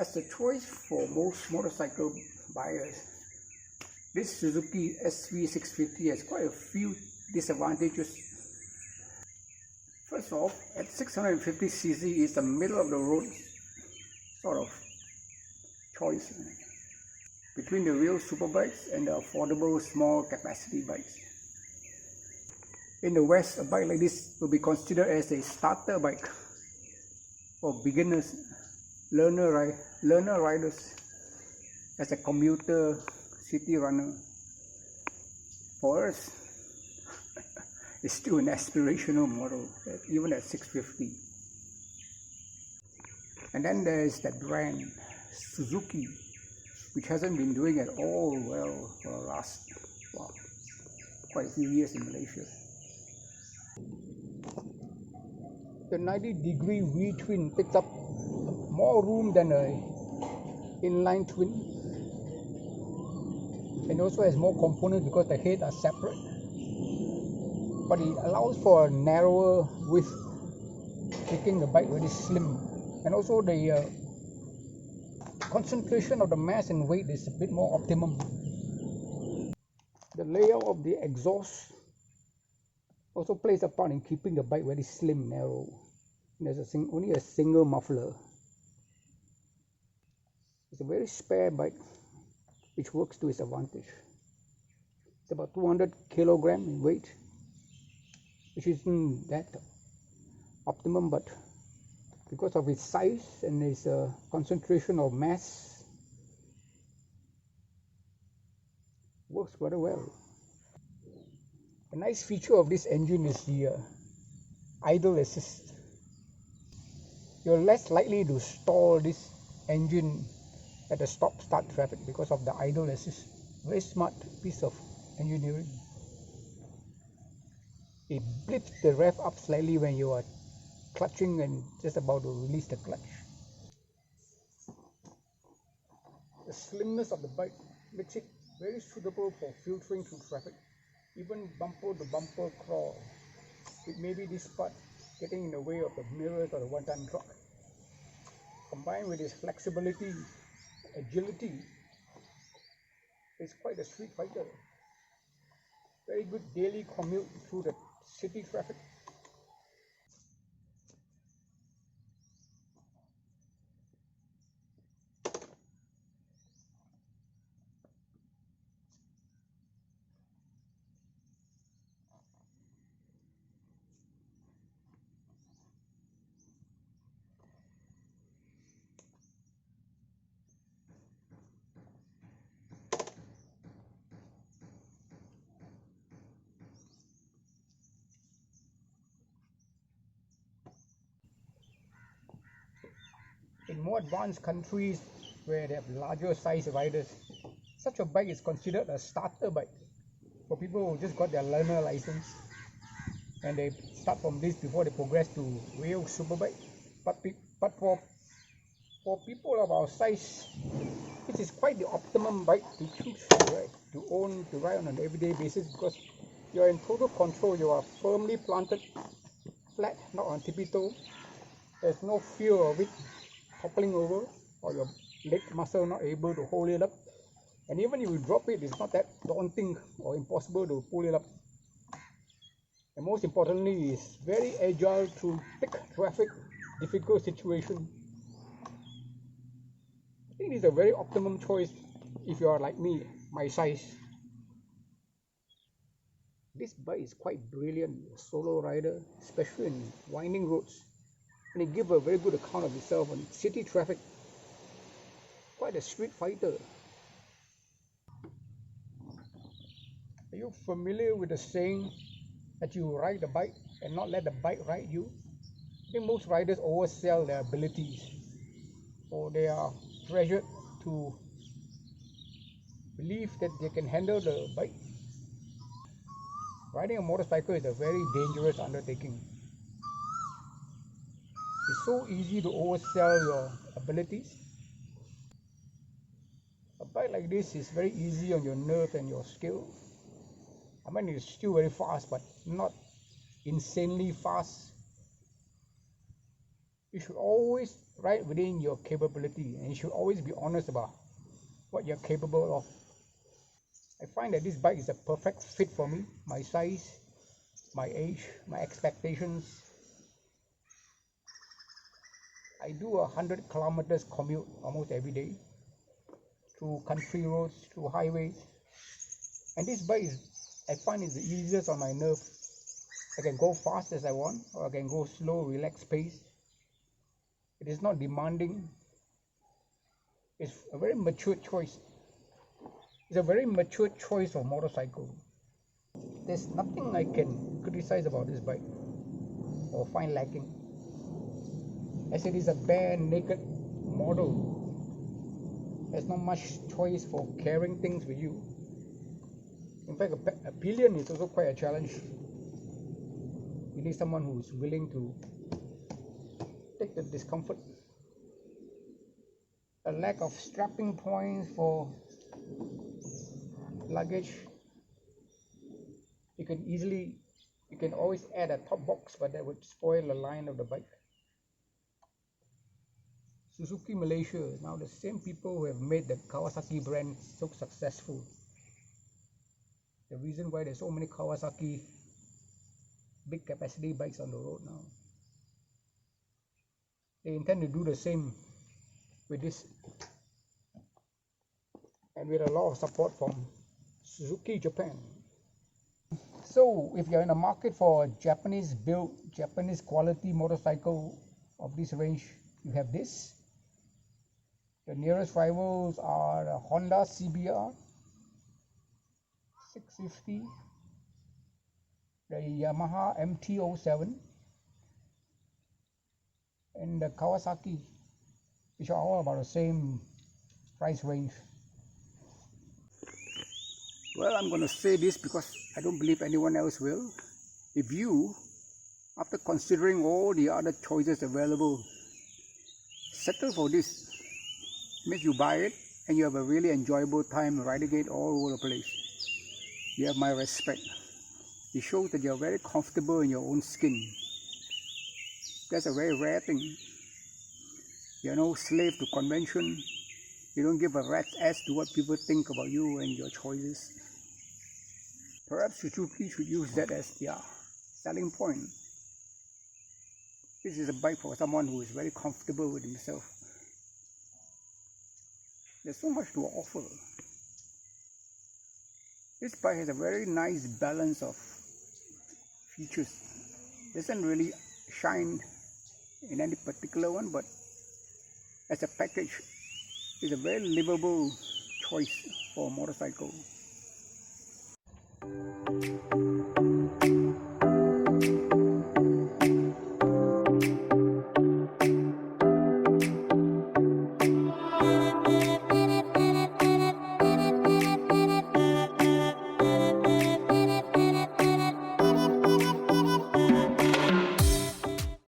As a choice for most motorcycle buyers, this Suzuki SV650 has quite a few disadvantages. First off, at 650cc is the middle of the road sort of choice between the real superbikes and the affordable small capacity bikes. In the West, a bike like this will be considered as a starter bike for beginners, learner riders, as a commuter city runner. For us, it's still an aspirational model, even at 650. And then there's that brand, Suzuki, which hasn't been doing at all well for the last quite a few years in Malaysia. The 90-degree V-twin takes up more room than an inline twin, and also has more components because the heads are separate, but it allows for a narrower width, making the bike very slim. And also the concentration of the mass and weight is a bit more optimum. The layout of the exhaust also plays a part in keeping the bike very slim, narrow. There's only a single muffler. It's a very spare bike, which works to its advantage. It's about 200 kilogram in weight, which isn't that optimum, but because of its size and its concentration of mass, works very well. A nice feature of this engine is the idle assist. You're less likely to stall this engine at a stop-start traffic because of the idle assist. Very smart piece of engineering. It blips the rev up slightly when you are clutching and just about to release the clutch. The slimness of the bike makes it very suitable for filtering through traffic, even bumper to bumper crawl, with maybe this part getting in the way of the mirrors or the one-ton truck. Combined with its flexibility, agility, it's quite a street fighter. Very good daily commute through the city traffic. In more advanced countries where they have larger size riders, such a bike is considered a starter bike for people who just got their learner license, and they start from this before they progress to real superbike. But for people of our size, it is quite the optimum bike to choose, right? To own, to ride on an everyday basis, because you're in total control. You are firmly planted flat, not on tippy toe. There's no fear of it toppling over or your leg muscle not able to hold it up. And even if you drop it, it's not that daunting or impossible to pull it up. And most importantly, it's very agile to thick traffic, difficult situation. I think it's a very optimum choice if you are like me, my size. This bike is quite brilliant, a solo rider, especially in winding roads. And it gives a very good account of itself on city traffic. Quite a street fighter. Are you familiar with the saying that you ride the bike and not let the bike ride you? I think most riders oversell their abilities, or they are pressured to believe that they can handle the bike. Riding a motorcycle is a very dangerous undertaking. It's so easy to oversell your abilities. A bike like this is very easy on your nerve and your skill. I mean, it's still very fast, but not insanely fast. You should always right within your capability, and you should always be honest about what you're capable of. I find that this bike is a perfect fit for me, my size, my age, my expectations. I do 100 kilometers commute almost every day through country roads, through highways, and this bike I find is the easiest on my nerve. I can go fast as I want, or I can go slow, relaxed pace. It is not demanding. It's a very mature choice. It's a very mature choice of motorcycle. There's nothing I can criticize about this bike or find lacking, as it is a bare naked model. There's not much choice for carrying things with you. In fact, a pillion is also quite a challenge. You need someone who's willing to take the discomfort. A lack of strapping points for luggage. You can always add a top box, but that would spoil the line of the bike. Suzuki Malaysia, now the same people who have made the Kawasaki brand so successful. The reason why there's so many Kawasaki big capacity bikes on the road now. They intend to do the same with this, and with a lot of support from Suzuki Japan. So if you're in the market for a Japanese built, Japanese quality motorcycle of this range, you have this. The nearest rivals are the Honda CBR 650, the Yamaha MT-07, and the Kawasaki, which are all about the same price range. Well, I'm going to say this because I don't believe anyone else will. If you, after considering all the other choices available, settle for this, means you buy it and you have a really enjoyable time riding it all over the place, you have my respect. It shows that you're very comfortable in your own skin. That's a very rare thing. You're no slave to convention. You don't give a rat's ass to what people think about you and your choices. Perhaps Suzuki should use that as their selling point. This is a bike for someone who is very comfortable with himself. There's so much to offer. This bike has a very nice balance of features. It doesn't really shine in any particular one, but as a package, it's a very livable choice for a motorcycle.